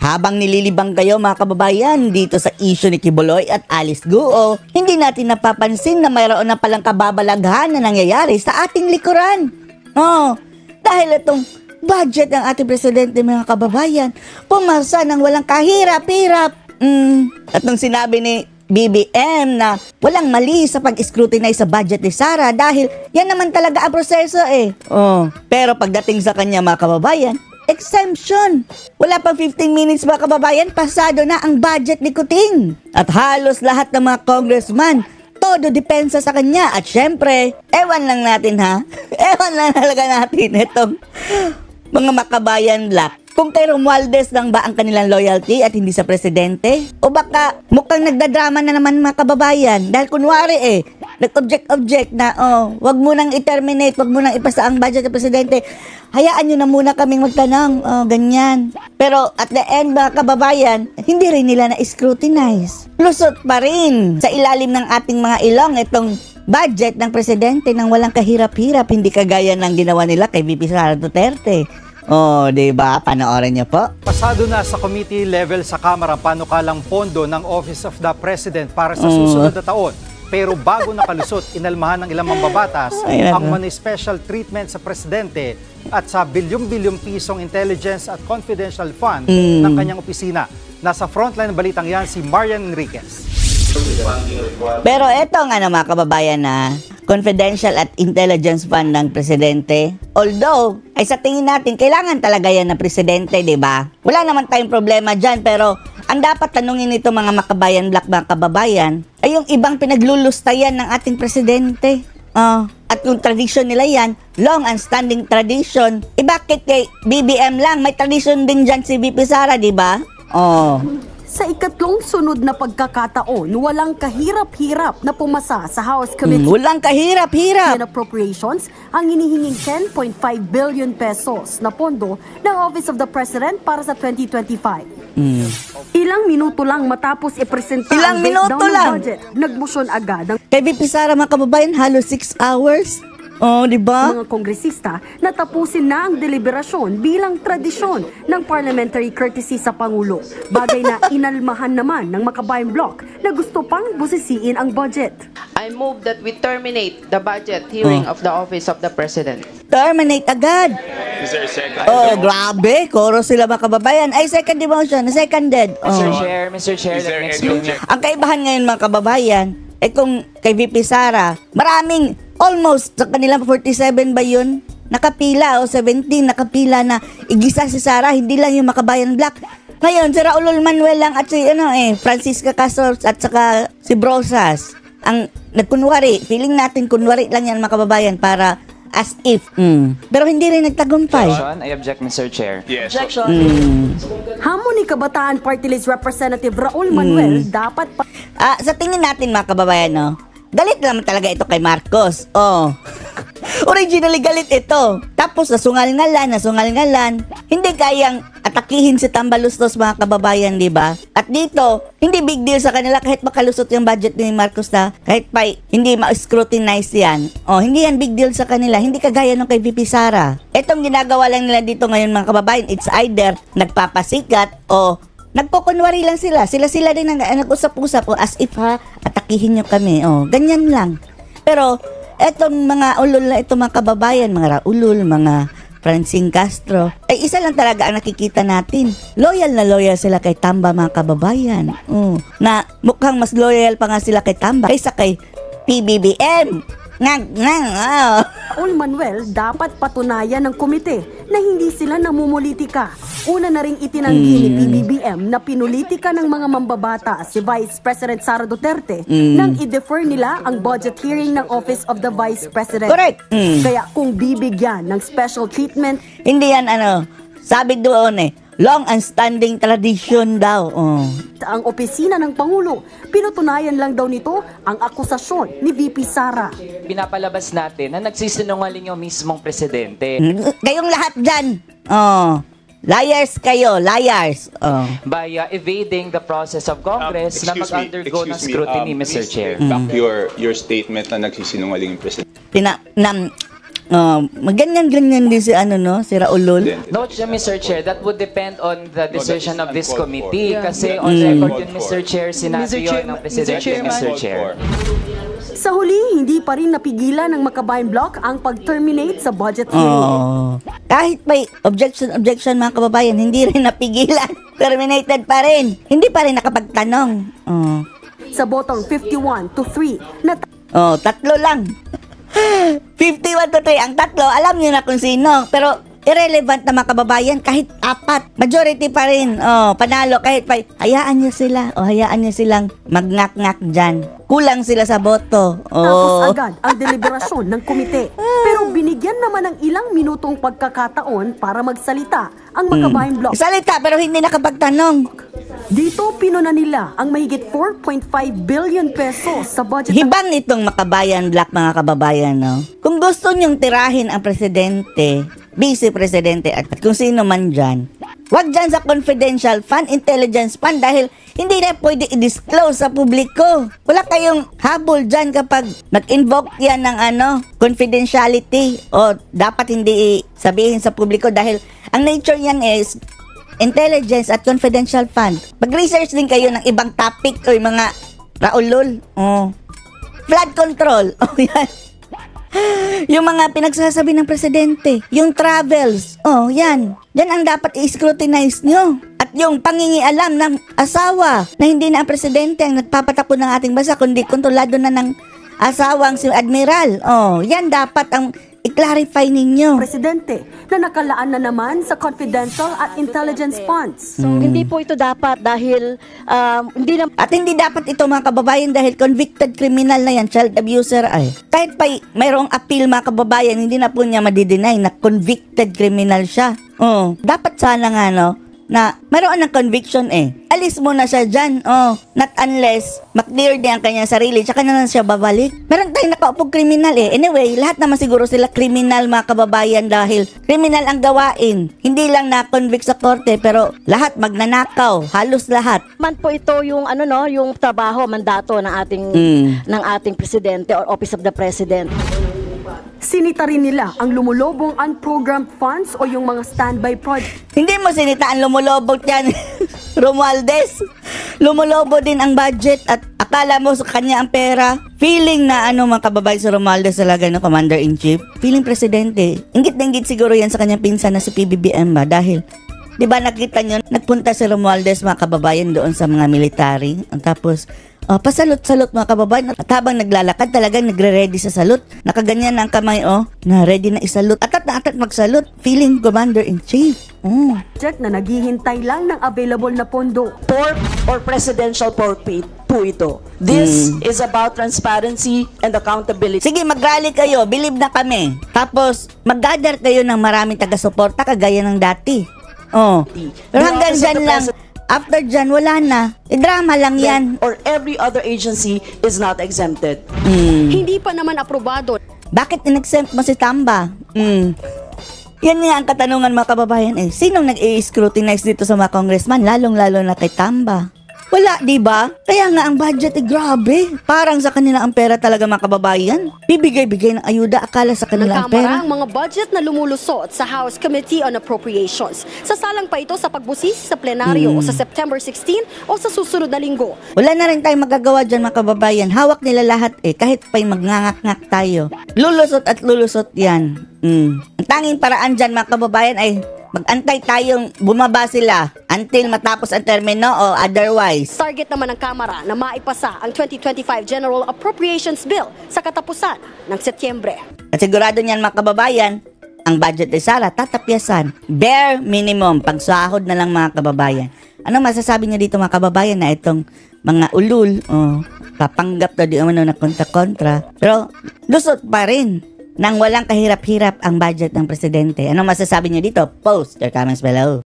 Habang nililibang kayo mga kababayan dito sa issue ni Kibuloy at Alice Guo, hindi natin napapansin na mayroon na palang kababalaghan na nangyayari sa ating likuran. Dahil itong budget ng ating presidente mga kababayan, pumasa ng walang kahirap-hirap. At nung sinabi ni BBM na walang mali sa pag-scrutinize sa budget ni Sara dahil yan naman talaga ang proseso Pero pagdating sa kanya mga kababayan, exemption. Wala pang 15 minutes mga kababayan, pasado na ang budget ni Kuting. At halos lahat ng mga congressman, todo depensa sa kanya. At syempre, ewan lang natin ewan lang talaga natin itong mga makabayan black. Kung kay Romualdez lang ba ang kanilang loyalty at hindi sa presidente? O baka mukhang nagdadrama na naman mga kababayan dahil kunwari nag-object na wag mo nang i-terminate, wag mo nang ipasa ang budget ng presidente. Hayaan nyo na muna kaming magtanong, ganyan. Pero at the end mga kababayan, hindi rin nila na-scrutinize. Lusot pa rin sa ilalim ng ating mga ilong itong budget ng presidente nang walang kahirap-hirap, hindi kagaya ng ginawa nila kay VP Sara Duterte. Diba? Panoorin niyo po. Pasado na sa committee level sa Kamara panukalang pondo ng Office of the President para sa susunod na taon. Pero bago nakalusot, inalmahan ng ilang mambabatas ang money special treatment sa presidente at sa bilyong-bilyong pisong intelligence at confidential fund ng kanyang opisina. Nasa frontline ng balitang yan si Marian Enriquez. Pero eto nga mga kababayan na confidential at intelligence fund ng presidente. Although, ay sa tingin natin, kailangan talaga yan ng presidente, diba? Wala naman tayong problema dyan, pero ang dapat tanungin nito mga makabayan black mga kababayan ay yung ibang pinaglulustayan ng ating presidente. At yung tradisyon nila yan, long and standing tradition. Bakit kay BBM lang? May tradisyon din dyan si VP Sara, diba? Sa ikatlong sunod na pagkakataon, walang kahirap-hirap na pumasa sa House Committee walang kahirap-hirap on Appropriations ang hinihinging 10.5 billion pesos na pondo ng Office of the President para sa 2025. Ilang minuto lang matapos ipresenta ang breakdown ng budget, nagmotion agad ang kay VP Sara mga kababayan, halos 6 hours. Diba? Mga kongresista na tapusin na ang deliberasyon bilang tradisyon ng parliamentary courtesy sa Pangulo. Bagay na inalmahan naman ng Makabayan Bloc na gusto pang busisiin ang budget. I move that we terminate the budget hearing of the Office of the President. Terminate agad. Is there a second? Grabe. Koro sila mga kababayan. Ay, second motion. Seconded. Mr. Chair, let me explain. Ang kaibahan ngayon mga kababayan, kung kay VP Sara, maraming almost sa kanila 47 ba yun? Nakapila o 17 nakapila na igisa si Sara, hindi lang yung Makabayan Black. Ngayon, si Raul Manuel lang at si Francisca Castro at saka si Brosas. Ang nagkunwari, feeling natin kunwari lang yan mga kababayan para as if. Pero hindi rin nagtagumpay. I object, Mr. Chair. Yes. Objection. Hamon ni Kabataan Party List Representative Raul Manuel dapat sa tingin natin mga kababayan, galit naman talaga ito kay Marcos. Originally galit ito. Tapos nasungal-ngalan. Hindi kayang atakihin si Tambalustos mga kababayan, di ba? At dito, hindi big deal sa kanila kahit makalusot yung budget ni Marcos na kahit pa hindi ma-scrutinize yan. Hindi yan big deal sa kanila. Hindi kagaya nung kay VP Sara. Itong ginagawa lang nila dito ngayon mga kababayan, it's either nagpapasikat o nagpokunwari lang sila. Sila din ang nag-usap-usap as if atakihin nyo kami. Ganyan lang. Pero etong mga ulol na ito mga kababayan, mga Raulul, mga Francine Castro, ay isa lang talaga ang nakikita natin. Loyal na loyal sila kay Tamba mga kababayan. Na mukhang mas loyal pa nga sila kay Tamba kaysa kay PBBM. Raul Manuel dapat patunayan ng komite na hindi sila namumulitika. Una na ring itinanggi ni PBBM na pinulitika ng mga mambabata si Vice President Sara Duterte nang i-defer nila ang budget hearing ng Office of the Vice President. Correct. Kaya kung bibigyan ng special treatment, hindi yan sabi doon long and standing tradition daw. Ang opisina ng Pangulo, pinutunayan lang daw nito ang akusasyon ni VP Sara. Pinapalabas natin na nagsisinungaling yung mismong presidente. Kayong lahat dyan. Liars kayo, liars. By evading the process of Congress na mag-undergo ng scrutiny, Mr. Chair. Back your statement na nagsisinungaling yung president. Maganyan-ganyan din si si Raulol. No, Mr. Chair, that would depend on the decision of this committee. Kasi on record yun, Mr. Chair, sinabi yun ng Presidente, Mr. Chair. Sa huli, hindi pa rin napigilan ng Makabayan Bloc ang pag-terminate sa budget hearing. Kahit may objection mga kababayan, hindi rin napigilan. Terminated pa rin. Hindi pa rin nakapagtanong. Sa botong 51-3 na tatlo lang. 51-3 ang tatlo, alam niyo na kung sino. Pero irrelevant na mga kababayan, kahit 4. Majority pa rin. Panalo kahit pa. Hayaan niyo sila. Hayaan niyo silang magngak-ngak dyan. Kulang sila sa boto. Tapos agad ang deliberasyon ng komite. Pero binigyan naman ng ilang minutong pagkakataon para magsalita ang Makabayan Bloc. Salita pero hindi nakapagtanong. Dito pinuna nila ang mahigit 4.5 billion pesos sa budget. Hibang itong Makabayan Bloc mga kababayan, no? Kung gusto nyong tirahin ang presidente, vice presidente at kung sino man dyan, wag dyan sa confidential fund, intelligence fund dahil hindi na pwede i-disclose sa publiko. Wala kayong habol dyan kapag nag-invoke yan ng confidentiality o dapat hindi sabihin sa publiko dahil ang nature yan is intelligence at confidential fund. Mag-research din kayo ng ibang topic o yung mga Raulol. Flood control. Yan. Yung mga pinagsasabi ng presidente. Yung travels. Yan. Yan ang dapat i-scrutinize nyo. At yung pangingialam ng asawa na hindi na ang presidente ang nagpapatapon ng ating bansa kundi kontrolado na ng asawang si Admiral. Yan dapat ang i-clarify ninyo. Presidente na nakalaan na naman sa confidential at intelligence funds. So, hindi po ito dapat dahil hindi dapat ito mga kababayan dahil convicted criminal na yan, child abuser ay. Kahit pa mayroong appeal mga kababayan, hindi na po niya madideny na convicted criminal siya. Dapat sana nga na mayroon ng conviction alis mo na siya dyan. Not unless mag-clear niya ang kanyang sarili tsaka na siya babalik. Meron tayong nakaupog kriminal Anyway, lahat naman siguro sila kriminal mga kababayan dahil kriminal ang gawain. Hindi lang na-convict sa korte pero lahat magnanakaw. Halos lahat. man po ito yung yung trabaho, mandato ng ating presidente or Office of the President. Sinita rin nila ang lumulobong unprogrammed funds o yung mga standby project. Hindi mo sinitaan lumulobog yan, Romualdez. Lumulobo din ang budget at akala mo sa kanya ang pera. Feeling na mga kababayan sa Romualdez talaga Commander-in-Chief. Feeling presidente. Inggit na inggit siguro yan sa kanyang pinsan na si PBBM ba? Dahil, di ba nakita nyo, nagpunta si Romualdez mga kababayan doon sa mga military. Tapos, pasalot-salot mga kababayan. At habang naglalakad talagang nagre-ready sa salot. Nakaganyan na ang kamay na ready na isalot. Atat na atat magsalot. Feeling Commander-in-Chief. Project na naghihintay lang ng available na pondo. Pork or presidential portrait po ito. This is about transparency and accountability. Sige, mag-rally kayo. Believe na kami. Tapos, mag-gather kayo ng maraming taga-suporta kagaya ng dati. Pero hanggang dyan lang. After dyan, wala na. Drama lang yan. Or every other agency is not exempted. Hindi pa naman aprobado. Bakit in-exempt mo si Tamba? Yan nga ang katanungan mga kababayan Sinong nag-i-scrutinize dito sa mga congressman? Lalong-lalo na kay Tamba. Wala, di ba? Kaya nga ang budget grabe. Parang sa kanila ang pera talaga mga kababayan. Bibigay-bigay ng ayuda, akala sa kanila ang pera. Ang mga budget na lumulusot sa House Committee on Appropriations. Sasalang pa ito sa pagbusisi sa plenaryo o sa September 16 o sa susunod na linggo. Wala na rin tayong magagawa dyan mga kababayan. Hawak nila lahat kahit pa'y magngangak-ngak tayo. Lulusot at lulusot yan. Ang tanging paraan dyan mga kababayan ay mag-antay tayong bumaba sila until matapos ang termino o otherwise. Target naman ng Kamara na maipasa ang 2025 General Appropriations Bill sa katapusan ng Setyembre. At sigurado niyan mga kababayan, ang budget ay Sara tatapyasan. Bare minimum, pagsahod na lang mga kababayan. Ano masasabi niyo dito mga kababayan na itong mga ulul, papanggap na di na kontra-kontra, pero lusot pa rin nang walang kahirap-hirap ang budget ng presidente. Ano masasabi niyo dito? Post your comments below.